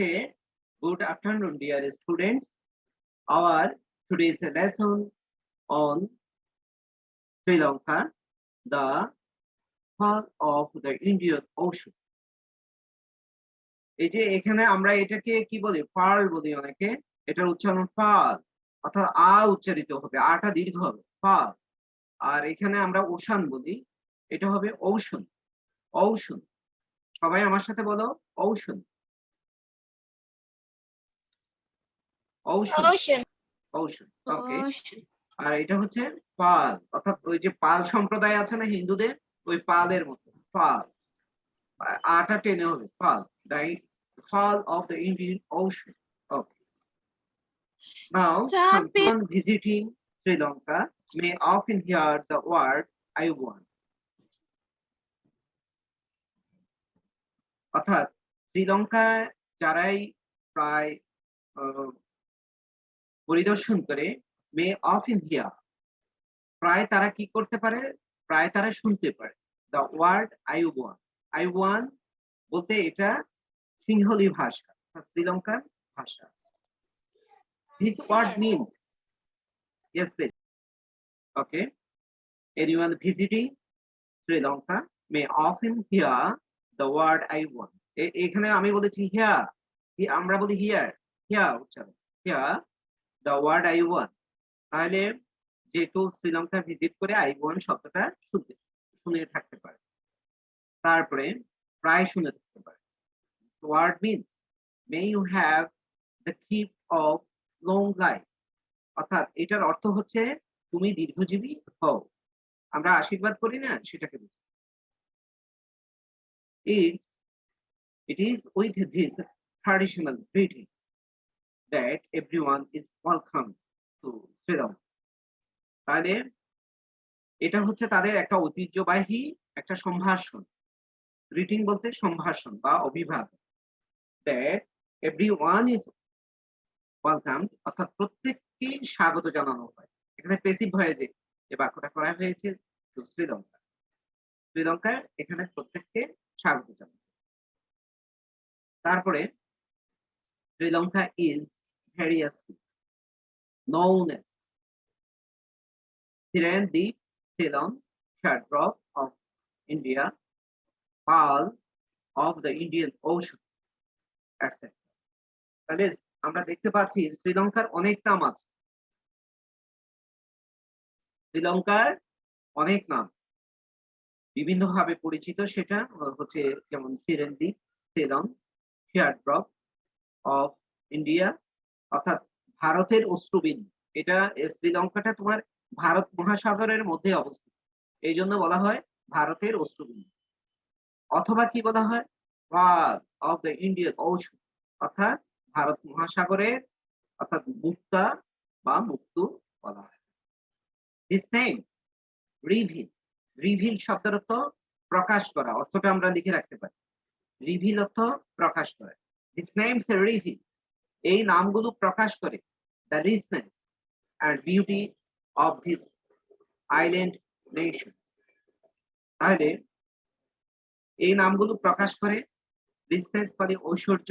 Okay, good afternoon, dear students. Our today's lesson on Sri Lanka, the fall of the Indian Ocean. এই যে এখানে আমরা এটাকে কি বলি? ফাল বলি অনেকে। এটার উচ্চারণ ফাল, অর্থাৎ আ উচ্চারিত হবে, আটা দীর্ঘ হবে, ফাল। আর এখানে আমরা ওশান বলি, এটা হবে ঔষণ, ঔষণ। সবাই আমার সাথে বলো, ঔষণ, ঔষণ, Ocean. ঔষণ। ওকে। Ocean. আর এটা হচ্ছে পাল, অর্থাৎ ওই যে পাল সম্প্রদায় আছে না হিন্দুদের, ওই পালের মতো পাল, আটা টেনে হবে পাল, the fall of the Indian Ocean. Okay. Now, someone visiting Sri Lanka may often hear the word I want. অর্থাৎ শ্রীলঙ্কায় যারাই প্রায় পরিদর্শন করে মে often hear, প্রায় তারা কি করতে পারে, প্রায় তারা শুনতে পারে the word I want. I want বলতে এটা সিংহলি ভাষা, শ্রীলঙ্কার ভাষা। This word means, yes please. Okay, anyone visiting Sri Lanka may often hear the word I want. এখানে আমি বলেছি হিয়ার, আমরা বলি হিয়ার, হিয়ার উচ্চারণ, here the word I want। তাহলে যেহেতু শ্রীলঙ্কা ভিজিট করে আই ওয়ান শব্দটা শুনে থাকতে পারে, তারপরে প্রায় শুনে থাকতে পারে। Word means may you have the gift of long life, অর্থাৎ এটার অর্থ হচ্ছে তুমি দীর্ঘজীবী হও। আমরা আশীর্বাদ করি না, সেটাকে বুঝি। It is with this traditional greeting that everyone is welcome to Sri Lanka. তাহলে এটা হচ্ছে তাদের একটা ঐতিহ্যবাহী একটা সম্ভাষণ। গ্রিটিং বলতে সম্ভাষণ বা অভিবাদন। That everyone is welcome, অর্থাৎ প্রত্যেককে স্বাগত জানানো হয়। এখানে প্যাসিভ হয়ে যে বাক্যটা করা হয়েছে শ্রীলঙ্কা, শ্রীলঙ্কার এখানে প্রত্যেককে স্বাগত জানানো। তারপরে Sri Lanka is variously known as Sirendip, Ceylon, Shardrop of India, Pearl of the Indian Ocean, etc. তাহলে আমরা দেখতে পাচ্ছি শ্রীলঙ্কার অনেক নাম আছে, শ্রীলঙ্কার অনেক নাম বিভিন্নভাবে পরিচিত। সেটা হচ্ছে যেমন সিরেনদ্বীপ, সেলন, শেয়ারড্রপ অফ ইন্ডিয়া, অর্থাৎ ভারতের অশ্রুবিন্দু। এটা শ্রীলঙ্কাটা তোমার ভারত মহাসাগরের মধ্যে অবস্থিত, এই জন্য বলা হয় ভারতের অশ্রুবিন্দু। অথবা কি বলা হয়, pearl of the Indian Ocean, অর্থাৎ ভারত মহাসাগরের, অর্থাৎ মুক্তা বা মুক্তু বলা হয়। দিস নেম রিভিল, রিভিল শব্দের অর্থ প্রকাশ করা, অর্থটা আমরা লিখে রাখতে পারি। রিভিল অর্থ প্রকাশ করা। দিস নেমস রিভিল, এই নামগুলো প্রকাশ করে the richness and beauty of this island nation. তাহলে এই নামগুলো প্রকাশ করে রিচনেস মানে ঐশ্বর্য,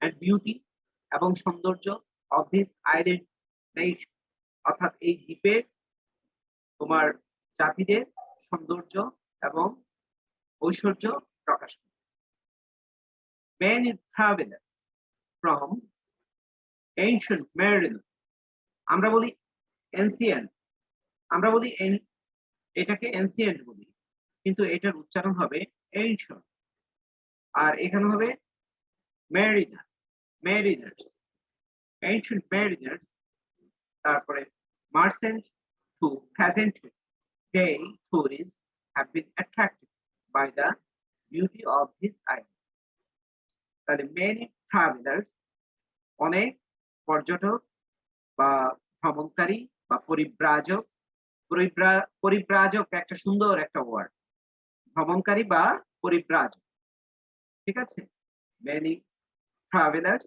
এন্ড বিউটি এবং সৌন্দর্য অফ দিস আইল্যান্ড নেশন, অর্থাৎ এই দ্বীপের তোমার জাতিদের সৌন্দর্য এবং ঐশ্বর্য প্রকাশ করে। Many travelers from ancient Maryland, আমরা বলি এনসিয়েন্ট, আমরা বলি এটাকে এনসিয়েন্ট বলি, কিন্তু এটার উচ্চারণ হবে এনশিয়েন্ট, আর এখানে হবে মেরিনার, মেরিনার্স, এনশিয়েন্ট মেরিনার্স। তারপরে merchant to present day tourists have been attracted by the beauty of this island. তাহলে many travelers, অনেক পর্যটক বা ভ্রমণকারী বা পরিব্রাজক, পরিব্রাজক একটা সুন্দর একটা ওয়ার্ড, ভ্রমণকারী বা পরিব্রাজক, ঠিক আছে। many travelers,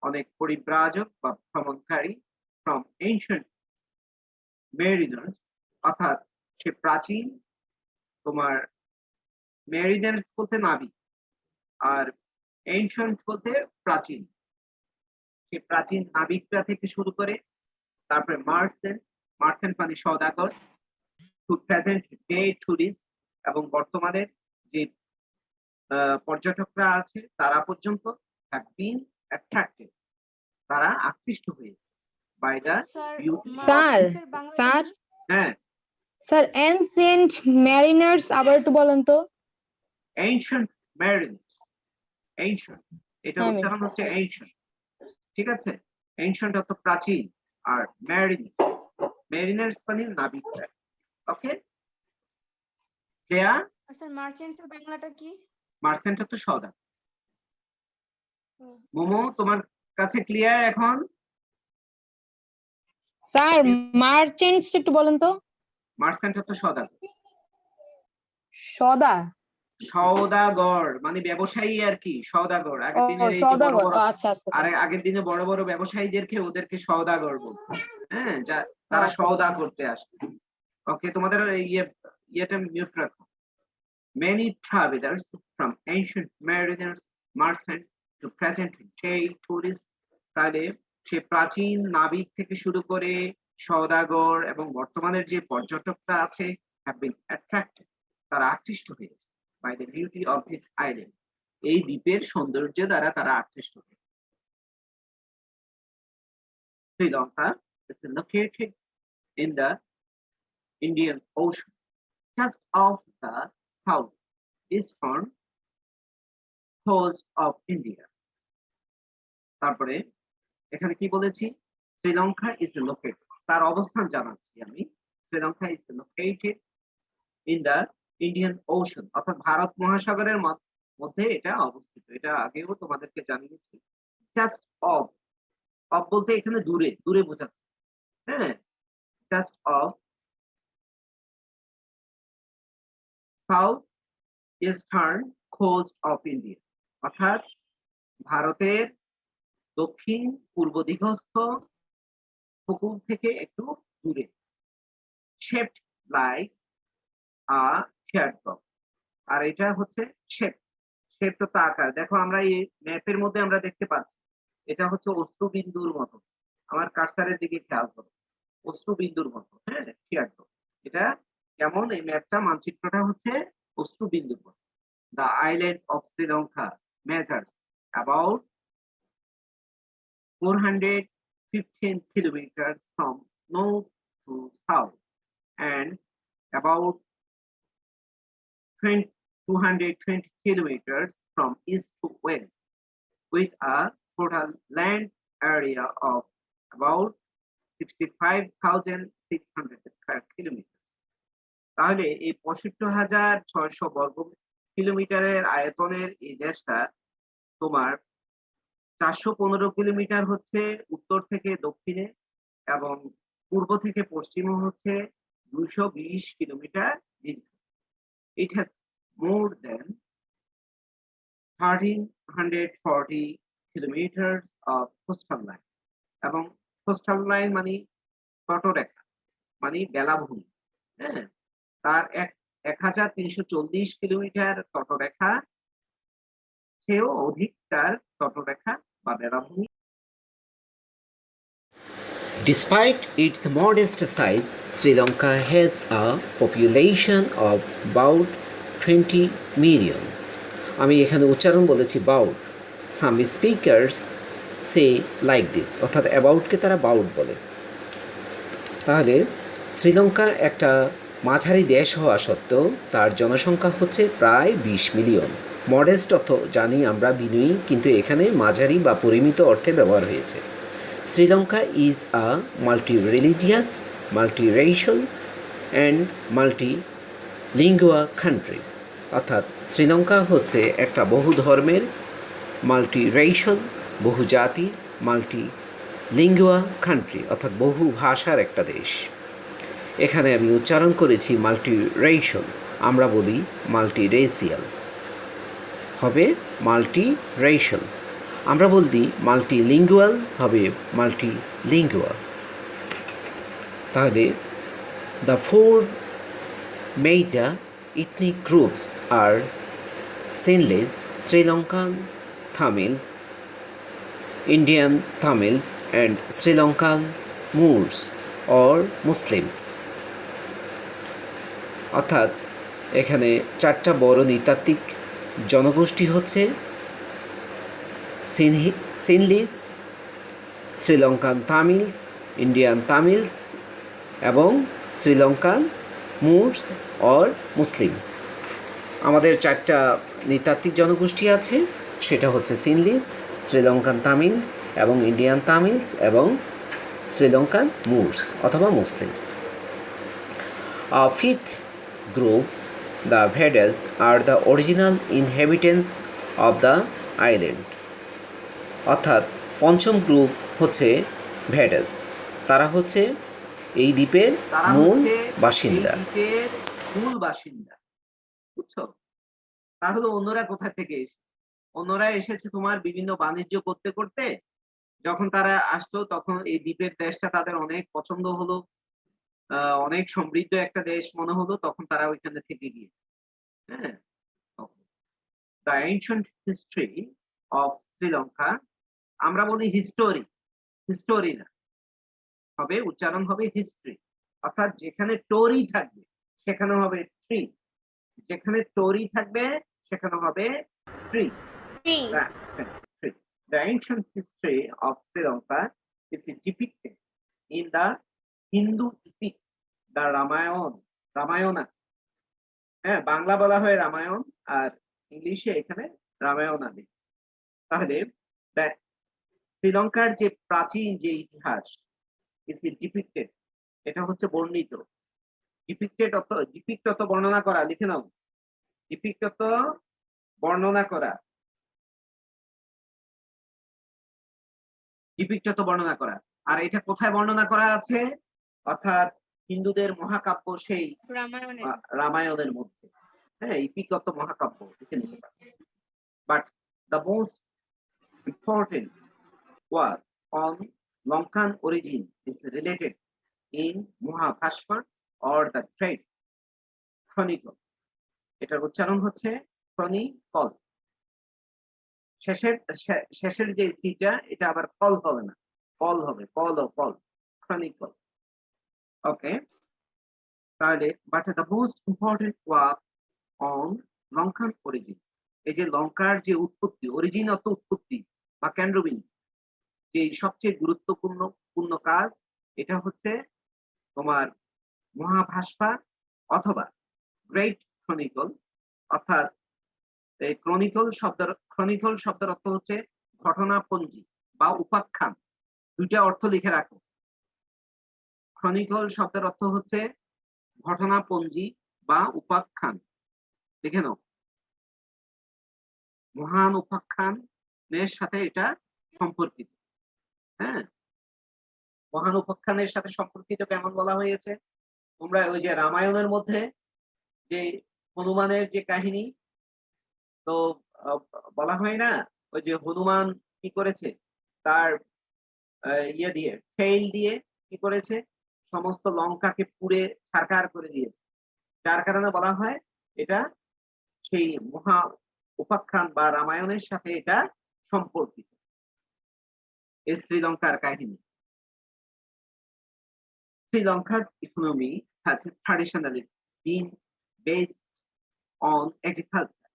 অনেক পরিব্রাজক বা ভ্রমণকারী from ancient মেরিনার্স, অর্থাৎ সে প্রাচীন, তোমার মেরিনার্স বলতে নাবিক, আর এনশিয়েন্ট বলতে প্রাচীন, সে প্রাচীন নাবিকরা থেকে শুরু করে, তারপরে মার্চেন্ট মানে সওদাগর, টু প্রেজেন্ট ডে টুরিস্ট, এবং বর্তমানে যে পর্যটকরা আছে তারা পর্যন্ত হ্যাভ বিন অ্যাট্রাক্টেড, তারা আকৃষ্ট হয়েছে by the sheer beauty. Sir মার্চেন্টসের বাংলাটা স্যার কি? হ্যাঁ, স্যার এনসিয়েন্ট ম্যারিনার্স আবার একটু বলেন তো। এনশিয়েন্ট ম্যারিনার্স, এনশিয়েন্ট এটা হ্যাঁ উচ্চারণ হচ্ছে এনশিয়েন্ট, ঠিক আছে? এনশিয়েন্ট অর্থ প্রাচীন, আর ম্যারিনার্স মানে নাবিকরা। ওকে, ক্লিয়ার? আর স্যার মার্চেন্টসের বাংলাটা কি? মার্চেন্ট অর্থ সওদাগর। ও, মোমো, তোমার কাছে ক্লিয়ার এখন? স্যার মার্চেন্টস একটু বলেন তো। মার্চেন্ট অর্থ সওদাগর। সদা সওদাগর মানে ব্যবসায়ী আর কি, সওদাগর। ও আগের দিনের এই যে বড় সদাগর, বড়, আচ্ছা আচ্ছা আর আগের দিনে বড় বড় ব্যবসায়ীদেরকে ওদেরকে সওদাগর বলতো। হ্যাঁ, তারা আচ্ছা। সওদা করতে আসে। ওকে, তোমাদের ইয়েটা মিউট রাখো। Many travelers from ancient mariners, merchants to present day tourists, তাহলে সে প্রাচীন নাবিক থেকে শুরু করে সওদাগর এবং বর্তমানের যে পর্যটকরা আছে have been attracted, তারা আকৃষ্ট হয়েছে by the beauty of this island, এই দ্বীপের সৌন্দর্য দ্বারা তারা আকৃষ্ট হয়েছে। Sri Lanka is located in the Indian Ocean, just off the south eastern coast of India. তারপরে এখানে কি বলেছি? শ্রীলঙ্কা ইজ লোকেটেড, তার অবস্থান জানাচ্ছি আমি। Sri Lanka is located in the Indian Ocean, অর্থাৎ ভারত মহাসাগরের মধ্যে এটা অবস্থিত। এটা আগেও তোমাদেরকে জানিয়েছি। জাস্ট অফ, অফ বলতে এখানে দূরে, দূরে বোঝাচ্ছে। হ্যাঁ, just off south eastern coast of India, অর্থাৎ ভারতের দক্ষিণ পূর্ব দিগস্থ উপকূল থেকে একটু দূরে। শেপড লাইক আ টিয়ারড্রপ, আর এটা হচ্ছে শেপ, শেপ তো আকার। দেখো আমরা এই ম্যাপের মধ্যে আমরা দেখতে পাচ্ছি এটা হচ্ছে অশ্রুবিন্দুর মতো। আমার কার্সারের দিকে খেয়াল করো, অশ্রুবিন্দুর মতো। হ্যাঁ, টিয়ারড্রপ এটা কেমন? এই ম্যাপটা, মানচিত্রটা হচ্ছে অশ্রুবিন্দুর মতো। The island of Sri Lanka measures about 415 kilometers from north to south and about 220 kilometers from east to west, with a total land area of about 65,600 square kilometers. তাহলে এই 65,600 বর্গ কিলোমিটারের আয়তনের এই দেশটা তোমার 415 কিলোমিটার হচ্ছে উত্তর থেকে দক্ষিণে, এবং পূর্ব থেকে পশ্চিমে হচ্ছে 220 কিলোমিটার দীর্ঘ। It has more than 1,340 kilometers of coastal line, এবং কোস্টাল লাইন মানে তটরেখা, মানে বেলাভূমি। হ্যাঁ, তার 1,340 কিলোমিটার তটরেখা, সেও অধিক তার তটরেখা বা বেলাভূমি। Despite its modest size, Sri Lanka has a population of about 20 million. আমি এখানে উচ্চারণ বলেছি bout. Some speakers say like this, অর্থাৎ অ্যাবাউটকে তারা বাউট বলে। তাহলে শ্রীলঙ্কা একটা মাঝারি দেশ হওয়া সত্ত্বেও তার জনসংখ্যা হচ্ছে প্রায় 20 মিলিয়ন। মডেস্ট অর্থ জানি আমরা বিনয়ী, কিন্তু এখানে মাঝারি বা পরিমিত অর্থে ব্যবহার হয়েছে। Sri Lanka is a multi-religious, multi-racial and multi-lingua country, অর্থাৎ শ্রীলঙ্কা হচ্ছে একটা বহু ধর্মের, মাল্টি-রেশাল বহু জাতি, মাল্টি-লিঙ্গুয়া কান্ট্রি অর্থাৎ বহু ভাষার একটা দেশ। এখানে আমি উচ্চারণ করেছি মাল্টি-রেশাল, আমরা বলি মাল্টি-রেসিয়াল, হবে মাল্টি-রেশাল। আমরা বলছি মাল্টিলিঙ্গুয়াল, হবে মাল্টিলিঙ্গুয়া। তাহলে the four major ethnic groups are Sinhalese, Sri Lankan, Tamils, Indian Tamils and Sri Lankan Moors or Muslims. অর্থাৎ এখানে চারটা বড় নৃতাত্ত্বিক জনগোষ্ঠী হচ্ছে সিনলিস, শ্রীলঙ্কান তামিলস, ইন্ডিয়ান তামিলস এবং শ্রীলঙ্কান মুরস অর মুসলিম। আমাদের চারটা নৃতাত্ত্বিক জনগোষ্ঠী আছে, সেটা হচ্ছে সিনলিস, শ্রীলঙ্কান তামিলস এবং ইন্ডিয়ান তামিলস এবং শ্রীলঙ্কান মুরস অথবা Muslims. Fifth group, the Vedas, are the original inhabitants of the island. অর্থাৎ পঞ্চম গ্রুপ হচ্ছে ভেডাস, তারা হচ্ছে এই দ্বীপের তারা মূল হচ্ছে বাসিন্দা। এই দ্বীপের মূল বাসিন্দা, বুঝছো? তাহলে অন্যরা কোথা থেকে এসেছে? অন্যরা এসেছে তোমার বিভিন্ন বাণিজ্য করতে করতে, যখন তারা আসলো তখন এই দ্বীপের দেশটা তাদের অনেক পছন্দ হলো, অনেক সমৃদ্ধ একটা দেশ মনে হলো, তখন তারা ওইখানে থেকে গিয়েছে। হ্যাঁ, the ancient history of Sri Lanka, আমরা বলি হিস্টোরি, হিস্টোরি না, হবে উচ্চারণ হবে হিস্ট্রি। অর্থাৎ যেখানে টোরি থাকবে সেখানে হবে ট্রি, যেখানে টোরি থাকবে সেখানে হবে tree. The ancient history of Sri Lanka is depicted in the Hindu epic, the Ramayana. হ্যাঁ, বাংলা বলা হয় রামায়ণ আর ইংলিশে এখানে রামায়ণ আদি। তাহলে শ্রীলঙ্কার যে প্রাচীন যে ইতিহাস ইজ ডিপিক্টেড, এটা হচ্ছে বর্ণিত। ডিপিক্টেড অর্থ ডিপিক্ট অর্থ বর্ণনা করা, লিখে নাও। ডিপিক্ট অর্থ বর্ণনা করা, ডিপিক্ট অর্থ বর্ণনা করা। আর এটা কোথায় বর্ণনা করা আছে? অর্থাৎ হিন্দুদের মহাকাব্য সেই রামায়ণের মধ্যে। হ্যাঁ, ইপিক অর্থ মহাকাব্য, লিখে নিতে পারে। But the most important work on Lankan origin is related in Mahabhashma or the Great Chronicle. এটার উচ্চারণ হচ্ছে ক্রনিকল। শেষের যে সিটা এটা আবার কল হবে না, কল হবে, কল ও কল, ক্রনিকল। ওকে, তাহলে but the most important work on Lankan origin, এই যে লঙ্কার যে উৎপত্তি, অরিজিন অর্থ উৎপত্তি বা কেন্দ্রবিন্দু, যে সবচেয়ে গুরুত্বপূর্ণ কাজ, এটা হচ্ছে তোমার মহাভাষ্পা অথবা গ্রেট ক্রনিকল। অর্থাৎ এই ক্রনিকল শব্দের অর্থ হচ্ছে ঘটনাপঞ্জি বা উপাখ্যান। দুইটা অর্থ লিখে রাখো। ক্রনিকল শব্দের অর্থ হচ্ছে ঘটনাপঞ্জি বা উপাখ্যান, লিখে নাও। মহান উপাখ্যানের সাথে এটা সম্পর্কিত। হ্যাঁ, মহান উপাখ্যানের সাথে সম্পর্কিত কেমন বলা হয়েছে? তোমরা ওই যে রামায়ণের মধ্যে যে হনুমানের যে কাহিনী, তো বলা হয় না, ওই যে হনুমান কি করেছে, তার ইয়ে দিয়ে, ফেইল দিয়ে কি করেছে, সমস্ত লঙ্কাকে পুড়ে ছারখার করে দিয়েছে। যার কারণে বলা হয় এটা সেই মহা উপাখ্যান বা রামায়ণের সাথে এটা সম্পর্কিত, এই শ্রীলঙ্কার কাহিনী। Sri Lanka's economy has traditionally been based on agriculture.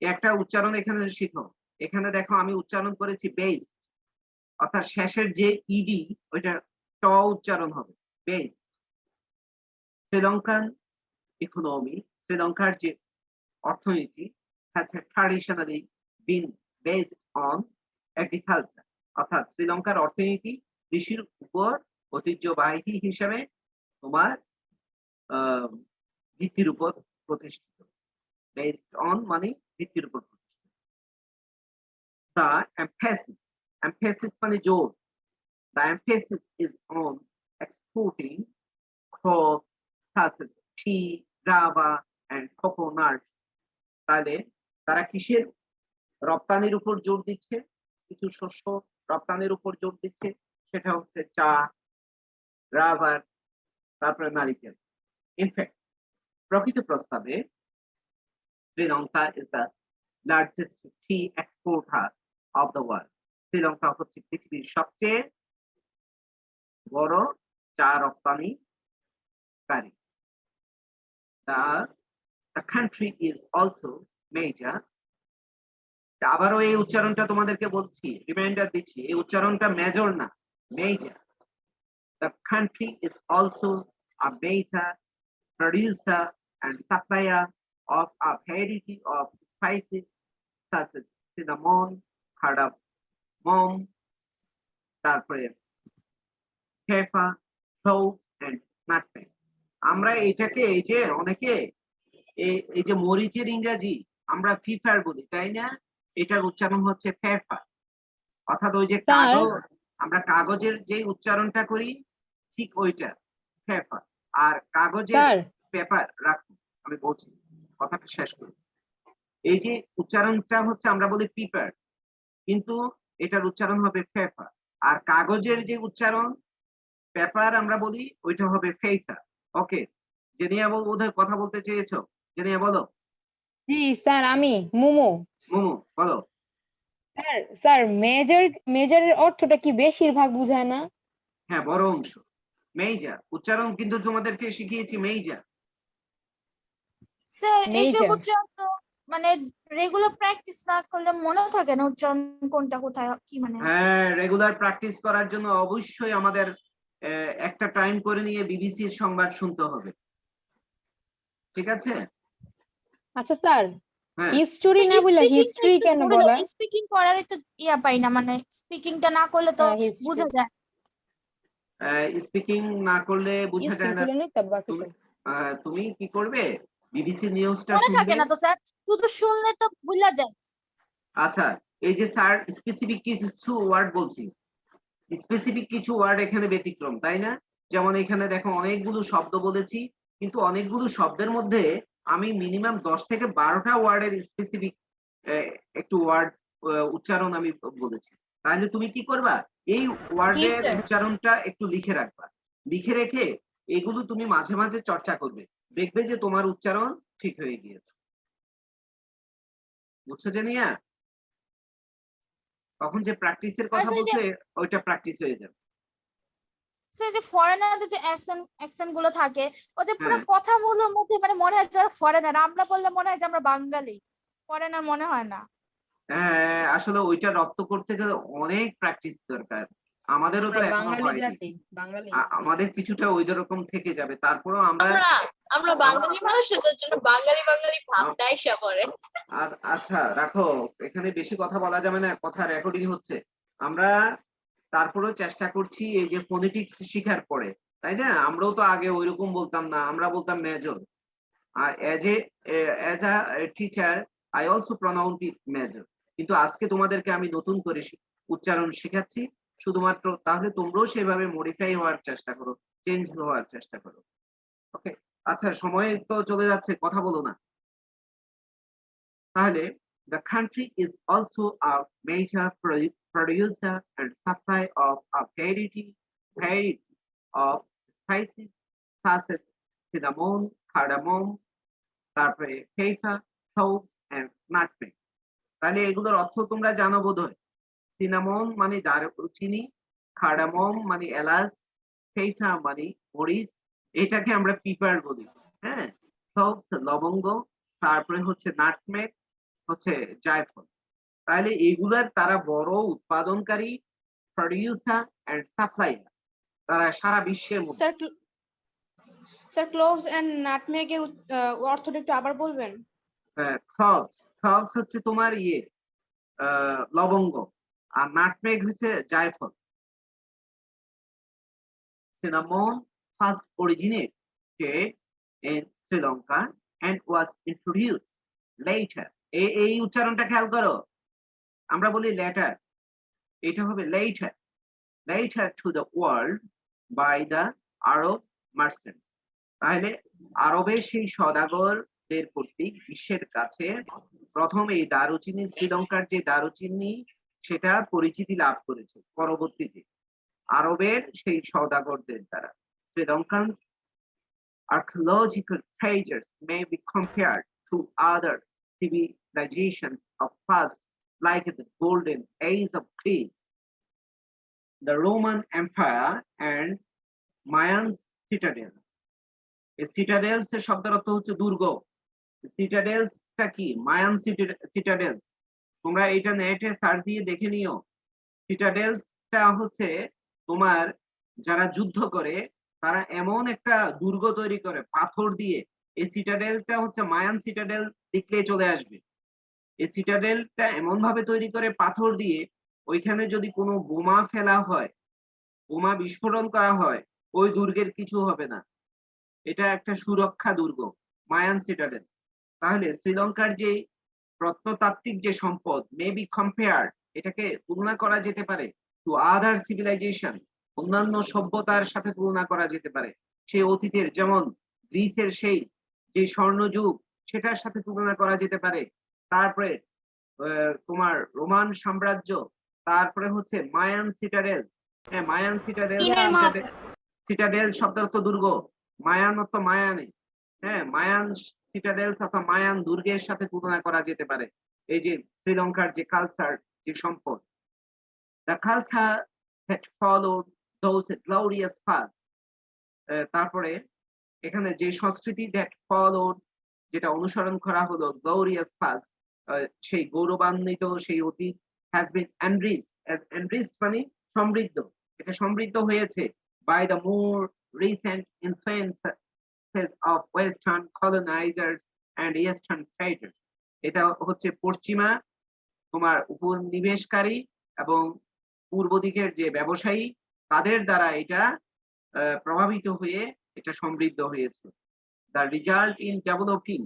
একটা উচ্চারণ এখানে শিখো। এখানে দেখো আমি উচ্চারণ করেছি বেস, অর্থাৎ শেষের যে ইডি ওইটা ট উচ্চারণ হবে, বেস। শ্রীলঙ্কান ইকোনমি, শ্রীলঙ্কার যে অর্থনীতি has traditionally been based on agriculture, অর্থাৎ শ্রীলঙ্কার অর্থনীতি কৃষির উপর ঐতিহ্যবাহী হিসেবে তোমার ভিত্তির উপর প্রতিষ্ঠিত। বেসড অন মানে ভিত্তির উপর প্রতিষ্ঠিত। The emphasis মানে জোর, the emphasis is on exporting crops such as tea, guava and coconuts. তাহলে তারা কিসের রপ্তানির উপর জোর দিচ্ছে? কিছু শস্য রপ্তানির উপর জোর দিচ্ছে, সেটা হচ্ছে চা, রাবার, তারপরে নারিকেল। ইনফ্যাক্ট প্রকৃত প্রস্তাবে Sri Lanka is the largest tea exporter of the world. Sri Lanka হচ্ছে পৃথিবীর সবচেয়ে বড় চা রপ্তানিকারী। The country is also major. আবারও এই উচ্চারণটা তোমাদেরকে বলছি, রিমাইন্ডার দিচ্ছি, এই উচ্চারণটা মেজর না, major. The country is also a major producer and supplier of a variety of spices such as cinnamon, cardamom, তারপরে pepper, salt and nutmeg. আমরা এটাকে এই যে অনেকে এই যে মরিচের ইংরেজি আমরা ফিফার বলি, তাই না? এটার উচ্চারণ হচ্ছে পেপার। অর্থাৎ ওই যে কাগজ, আমরা কাগজের যে উচ্চারণটা করি ঠিক ওইটা পেপার। আর কাগজের পেপার রাখুন, আমি বলছি কথাটা শেষ করি। এই যে উচ্চারণটা হচ্ছে আমরা বলি পেপার, কিন্তু এটার উচ্চারণ হবে পেপার। আর কাগজের যে উচ্চারণ পেপার আমরা বলি ওইটা হবে পেপার। ওকে, জেনিয়া বোধহয় কথা বলতে চেয়েছো, জেনিয়া বলো। জি স্যার, আমি মুমু। মুমু বলো। স্যার মেজরের অর্থটা কি বেশিরভাগ বোঝায় না? হ্যাঁ, বড় অংশ, মেজর। উচ্চারণ কিন্তু তোমাদেরকে শিখিয়েছি মেজর। স্যার এইসব Major. উচ্চারণ তো মানে রেগুলার প্র্যাকটিস না করলে মনে থাকে না উচ্চারণ কোনটা কোথায় কি মানে। হ্যাঁ, রেগুলার প্র্যাকটিস করার জন্য অবশ্যই আমাদের একটা টাইম করে নিয়ে বিবিসির সংবাদ শুনতে হবে, ঠিক আছে? আচ্ছা স্যার, হ্যাঁ, হিস্টোরি না বলে হিস্ট্রি কেন বলা? স্পিকিং করার একটা ইয়া পাই না, মানে স্পিকিংটা না করলে তো হ্যাঁ, history। বোঝা যায়। স্পিকিং না করলে বোঝা হিস্ট্রি যায় না। খুলে নেই তো বাকি তুমি সব। তুমি কি করবে? বিবিসি নিউজটা মনে থাকে শুনবে। না তো স্যার, শুধু শুনলে তো ভুলা যায়। আচ্ছা, এই যে স্যার স্পেসিফিক কিছু ওয়ার্ড বলছি, স্পেসিফিক কিছু ওয়ার্ড এখানে ব্যতিক্রম, তাই না? যেমন এখানে দেখো অনেকগুলো শব্দ বলেছি, কিন্তু অনেকগুলো শব্দের মধ্যে আমি মিনিমাম 10 থেকে 12টা ওয়ার্ডের স্পেসিফিক একটু ওয়ার্ড উচ্চারণ আমি বলেছি। তাহলে তুমি কি করবা? এই ওয়ার্ডের স্যার। উচ্চারণটা একটু লিখে রাখবা। লিখে রেখে এগুলো তুমি মাঝে মাঝে চর্চা করবে, দেখবে যে তোমার উচ্চারণ ঠিক হয়ে গিয়েছে। বুঝছো জেনিয়া? তখন যে প্র্যাকটিসের কথা স্যার, বলছে ওইটা প্র্যাকটিস হয়ে যাবে। স্যার যে ফরেনারদের যে অ্যাকসেন্ট গুলো থাকে, ওদের পুরো হ্যাঁ। কথাগুলোর মধ্যে মানে মনে হয় যারা ফরেনার, আমরা বললে মনে হয় যে আমরা বাঙালি, ফরেনার মনে হয় না। হ্যাঁ, আসলে ওইটা রপ্ত করতে গেলে অনেক প্র্যাকটিস দরকার। আমাদেরও তো আমরা এখনো বাঙালি হয়নি। জাতি, বাঙালি। আমাদের কিছুটা ওই রকম থেকে যাবে, তারপরেও আমরা আমরা বাঙালি মানুষ, এদের জন্য বাঙালি বাঙালি ভাবটা এসে পড়ে। আচ্ছা রাখো, এখানে বেশি কথা বলা যাবে না, কথা রেকর্ডিং হচ্ছে। আমরা তারপরেও চেষ্টা করছি এই যে ফোনেটিক্স শিখার পরে, তাই না? আমরাও তো আগে ওইরকম বলতাম না, আমরা বলতাম মেজর। আর as a teacher I also pronounce it major. কিন্তু আজকে তোমাদেরকে আমি নতুন করে উচ্চারণ শেখাচ্ছি শুধুমাত্র, তাহলে তোমরাও সেভাবে মডিফাই হওয়ার চেষ্টা করো, চেঞ্জ হওয়ার চেষ্টা করো। ওকে, আচ্ছা সময় তো চলে যাচ্ছে, কথা বলো না। তাহলে the country is also a major producer and supply of a variety of spices such as cinnamon, cardamom, তারপরে pepper, salt and nutmeg. তাহলে এগুলোর অর্থ তোমরা জানো বোধহয়। সিনামন মানে দারুচিনি, কার্ডামম মানে এলাচ, pepper মানে মরিচ, এটাকে আমরা পিপার বলি। হ্যাঁ, সল্ট লবঙ্গ, তারপরে হচ্ছে নাটমেগ হচ্ছে জায়ফল। তাহলে এগুলার তারা বড় উৎপাদনকারী, প্রডিউসার এন্ড সাপ্লায়ার, তারা সারা বিশ্বের মধ্যে। স্যার ক্লোভস এন্ড নাটমেগের অর্থটা একটু আবার বলবেন? ক্লভস হচ্ছে তোমার লবঙ্গ, আর নাটমেগ হচ্ছে জায়ফল। Cinnamon first originated in Sri Lanka and was introduced later. এই উচ্চারণটা খেয়াল করো, আমরা বলি লেটার, এটা হবে later to the world by the Arab merchants. তাহলে আরবের সেই সওদাগরদের কর্তৃক বিশ্বের কাছে প্রথম এই দারুচিনি, শ্রীলঙ্কার যে দারুচিনি সেটা পরিচিতি লাভ করেছে পরবর্তীতে আরবের সেই সওদাগরদের দ্বারা। Sri Lankan's archaeological treasures may be compared to other civilizations of past, like the golden age of Greece the Roman Empire and Mayan citadel. এই citadels এর শব্দের অর্থ হচ্ছে দুর্গ। সিটাডেলসটা কি? Mayan citadels. তোমরা এটা নেটে সার্চ দিয়ে দেখে নিও। সিটাডেলসটা হচ্ছে তোমার যারা যুদ্ধ করে তারা এমন একটা দুর্গ তৈরি করে পাথর দিয়ে। এই সিটাডেলটা হচ্ছে মায়ান সিটাডেল দেখলেই চলে আসবে। এই সিটাডেলটা এমন ভাবে তৈরি করে পাথর দিয়ে, ওইখানে যদি কোনো বোমা ফেলা হয়, বোমা বিস্ফোরণ করা হয়, ওই দুর্গের কিছু হবে না। এটা একটা সুরক্ষা দুর্গ, মায়ান সিটাডেল। তাহলে শ্রীলঙ্কার যে প্রত্নতাত্ত্বিক যে সম্পদ মে বি কম্পেয়ার, এটাকে তুলনা করা যেতে পারে টু আদার সিভিলাইজেশন, অন্যান্য সভ্যতার সাথে তুলনা করা যেতে পারে। সেই অতীতের যেমন গ্রিসের সেই যে স্বর্ণযুগ, সেটার সাথে তুলনা করা যেতে পারে। তারপরে তোমার রোমান সাম্রাজ্য, তারপরে হচ্ছে মায়ান সিটাডেল। হ্যাঁ, মায়ান সিটাডেল, সিটাডেল শব্দের অর্থ দুর্গ, মায়ান অর্থ মায়ানে। হ্যাঁ, মায়ান সিটাডেলস অথবা মায়ান দুর্গের সাথে তুলনা করা যেতে পারে এই যে শ্রীলঙ্কার যে কালচার, যে সম্পদ। The culture that followed those glorious paths. তারপরে এখানে যে সংস্কৃতি দ্যাট ফলোড, যেটা অনুসরণ করা হলো গ্লোরিয়াস পাথস, সেই গৌরবান্বিত সেই অতীত, হ্যাজ বিন এনরিচড। এনরিচড মানে সমৃদ্ধ, এটা সমৃদ্ধ হয়েছে by the more recent influences of western colonisers and eastern traders. এটা হচ্ছে পশ্চিমা তোমার উপনিবেশকারী এবং পূর্ব দিকের যে ব্যবসায়ী, তাদের দ্বারা এটা প্রভাবিত হয়ে এটা সমৃদ্ধ হয়েছে। The result in developing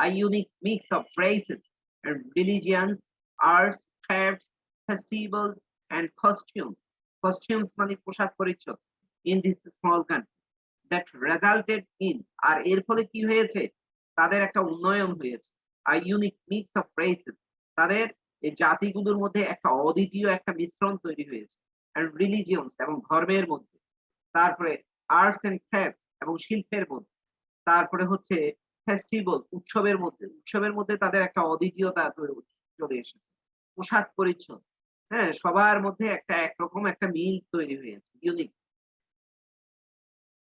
a unique mix of races and religions, arts, crafts, festivals, and costumes. Costumes মানে পোশাক পরিচ্ছদ in this small country that resulted in, আর এর ফলে কি হয়েছে? তাদের একটা উন্নয়ন হয়েছে। A unique mix of races, তাদের এই জাতিগুলোর মধ্যে একটা অদ্বিতীয় একটা মিশ্রণ তৈরি হয়েছে। and religions, এবং ধর্মের মধ্যে। তারপরে আর্টস এন্ড ক্রাফট, এবং শিল্পের মধ্যে। তারপরে হচ্ছে ফেস্টিভ্যাল, উৎসবের মধ্যে। উৎসবের মধ্যে তাদের একটা অদ্বিতীয়তা চলে এসেছে। পোশাক পরিচ্ছদ, হ্যাঁ, সবার মধ্যে একটা একরকম একটা মিল তৈরি হয়েছে, ইউনিক।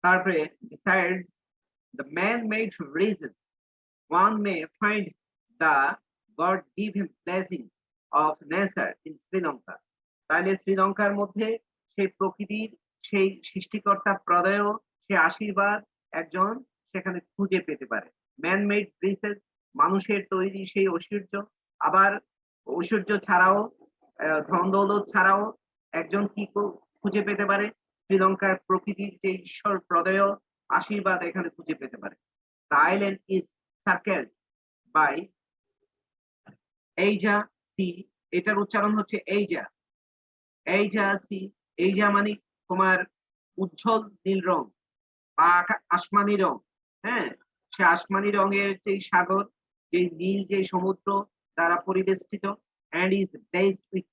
তারপরে besides the man-made reasons, one may find the God-given blessing of nature in Sri Lanka. তাহলে শ্রীলঙ্কার মধ্যে সেই প্রকৃতির সেই সৃষ্টিকর্তা প্রদয়, সেই আশীর্বাদ একজন সেখানে খুঁজে পেতে পারে। ম্যান মেড রিসেস, মানুষের তৈরি সেই ঐশ্বর্য। আবার ঐশ্বর্য ছাড়াও, ধন দৌলত ছাড়াও একজন কি খুঁজে পেতে পারে? শ্রীলঙ্কার প্রকৃতির যে ঈশ্বর প্রদয় আশীর্বাদ এখানে খুঁজে পেতে পারে। The island is circled by Asia Sea, এটার উচ্চারণ হচ্ছে এইজা, এইজা সি। এইজা মানে তোমার উজ্জ্বল নীল রং বা আসমানি রং। হ্যাঁ, সে আসমানি রঙের যে সাগর, যে নীল যে সমুদ্র দ্বারা পরিবেষ্টিত, and is blessed with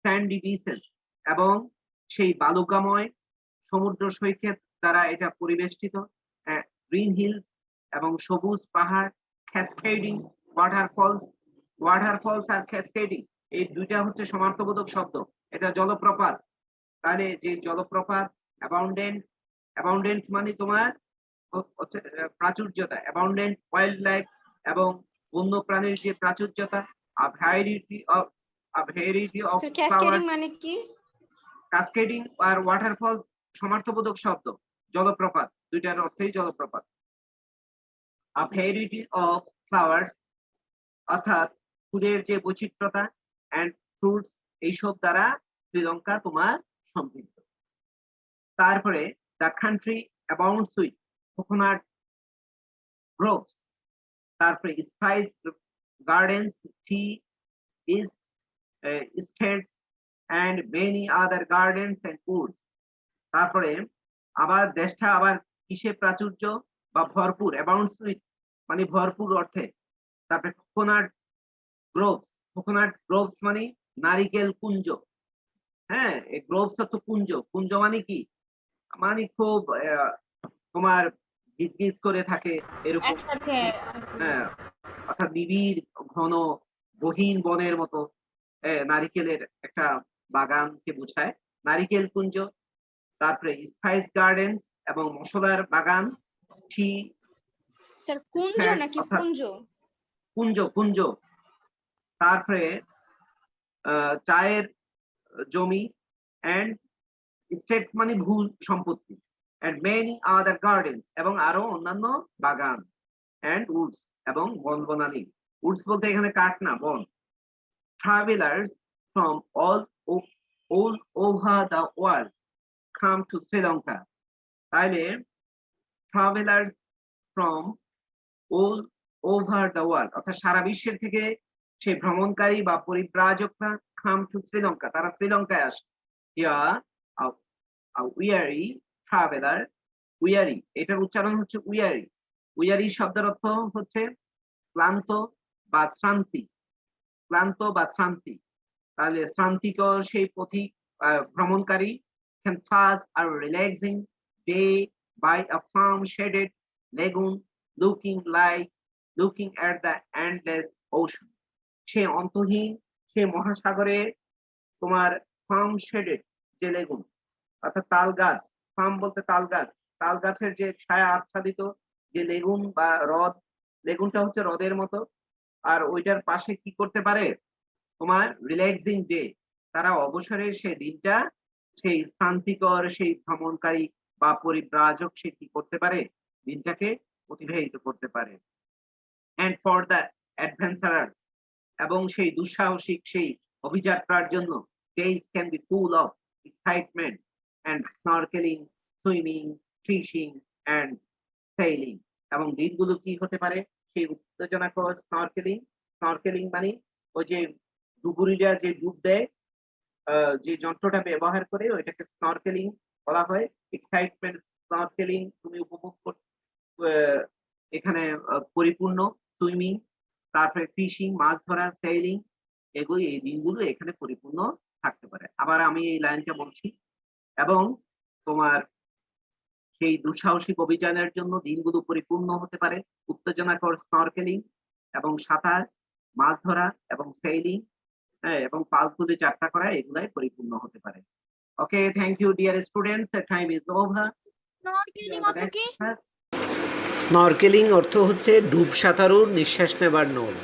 sandy beaches, এবং সেই বালুকাময় সমুদ্র সৈকত দ্বারা এটা পরিবেষ্টিত। গ্রিন হিলস, এবং সবুজ পাহাড়। ক্যাসকেডিং ওয়াটারফলস, ওয়াটারফলস আর ক্যাসকেডিং এই দুইটা হচ্ছে সমার্থবোধক শব্দ। এটা জলপ্রপাত। তাহলে যে জলপ্রপাত, অ্যাবাউন্ডেন্ট, অ্যাবাউন্ডেন্ট মানে তোমার হচ্ছে প্রাচুর্যতা, অ্যাবাউন্ডেন্ট ওয়াইল্ড লাইফ, এবং বন্য প্রাণীর যে প্রাচুর্যতা। a variety of So cascading মানে কি? কাসকেডিং আর ওয়াটারফলস সমার্থবোধক শব্দ। জলপ্রপাত, দুইটার অর্থই জলপ্রপাত। a variety of flowers, অর্থাৎ ফুলের যে বৈচিত্র্যতা, and fruits, এইসব দ্বারা শ্রীলঙ্কা তোমার সমৃদ্ধ। তারপরে the country abounds with coconut groves, তারপরে spice gardens, tea estates, and many other gardens and woods. তারপরে আবার দেশটা আবার কিসে প্রাচুর্য বা ভরপুর? abounds with মানে ভরপুর অর্থে। তারপরে কোকোনাট গ্রোভস, কোকোনাট গ্রোভস মানে নারিকেল কুঞ্জ। হ্যাঁ, এই গ্রোভস অর্থ কুঞ্জ। কুঞ্জ মানে কি? মানে খুব তোমার গিজগিজ করে থাকে এরকম। হ্যাঁ, অর্থাৎ নিবিড় ঘন গহীন বনের মতো নারিকেলের একটা বাগানকে বোঝায়, নারিকেল কুঞ্জ, তারপরে স্পাইস গার্ডেন্স এবং মশলার বাগান, টি স্যার কুঞ্জ হ্যাঁ, নাকি অর্থাৎ- কুঞ্জ? কুঞ্জ কুঞ্জ, তারপরে চায়ের জমি, অ্যান্ড স্টেট মানে ভূ সম্পত্তি, অ্যান্ড মেনি আদার গার্ডেন এবং আরো অন্যান্য বাগান, অ্যান্ড উডস এবং বন বনানী। উডস বলতে এখানে কাঠ না, বন। Travellers from all over the world come to Sri Lanka. তাইলে travellers from all over the world অর্থাৎ সারা বিশ্বের থেকে সেই ভ্রমণকারী বা পরিব্রাজকরা কাম টু শ্রীলঙ্কা, তারা শ্রীলঙ্কায় আসে। উইয়ারি ট্রাভেলার, উইয়ারি এটার উচ্চারণ হচ্ছে উইয়ারি। উইয়ারি শব্দের অর্থ হচ্ছে ক্লান্ত বা শ্রান্তি, ক্লান্ত বা শ্রান্তি। তাহলে শ্রান্তিকর সেই পথিক ভ্রমণকারী can pass a relaxing day by a farm shaded lagoon looking at the endless ocean. সে অন্তহীন সে মহাসাগরে তোমার ফার্ম শেডেড যে লেগুন অর্থাৎ তাল গাছ, ফার্ম বলতে তাল গাছ, তাল গাছের যে ছায়া আচ্ছাদিত যে লেগুন বা হ্রদ, লেগুনটা হচ্ছে হ্রদের মতো, আর ওইটার পাশে কি করতে পারে তোমার রিল্যাক্সিং ডে, তারা অবসরের সেই দিনটা সেই শান্তিকর সেই ভ্রমণকারী বা পরিব্রাজক সে কি করতে পারে দিনটাকে অতিবাহিত করতে পারে। এন্ড ফর দ্য অ্যাডভেঞ্চারার্স এবং সেই দুঃসাহসিক সেই অভিযাত্রার জন্য days can be full of excitement and snorkeling, swimming, fishing and sailing. এবং দিনগুলো কি হতে পারে সেই উত্তেজনাকর স্নরকেলিং মানে ওই যে ডুবুরিরা যে ডুব দেয় যে যন্ত্রটা ব্যবহার করে ওইটাকে স্নরকেলিং বলা হয়। এক্সাইটমেন্ট স্নরকেলিং তুমি উপভোগ এখানে পরিপূর্ণ, সুইমিং, তারপরে ফিশিং মাছ ধরা, সেইলিং, এগুলো এই দিনগুলো এখানে পরিপূর্ণ থাকতে পারে। আবার আমি এই লাইনটা বলছি, এবং তোমার সেই দুঃসাহসিক অভিযানের জন্য দিনগুলো পরিপূর্ণ হতে পারে উত্তেজনাকর স্নরকেলিং এবং সাঁতার, মাছ ধরা এবং সেইলিং, এবং পাল তুলে যাত্রা করা, এগুলাই পরিপূর্ণ হতে পারে। Okay, thank you dear students, time is over. Snorkelling অর্থ কি? স্নরকেলিং অর্থ হচ্ছে ডুব সাঁতারুর নিঃশ্বাস নেবার নল।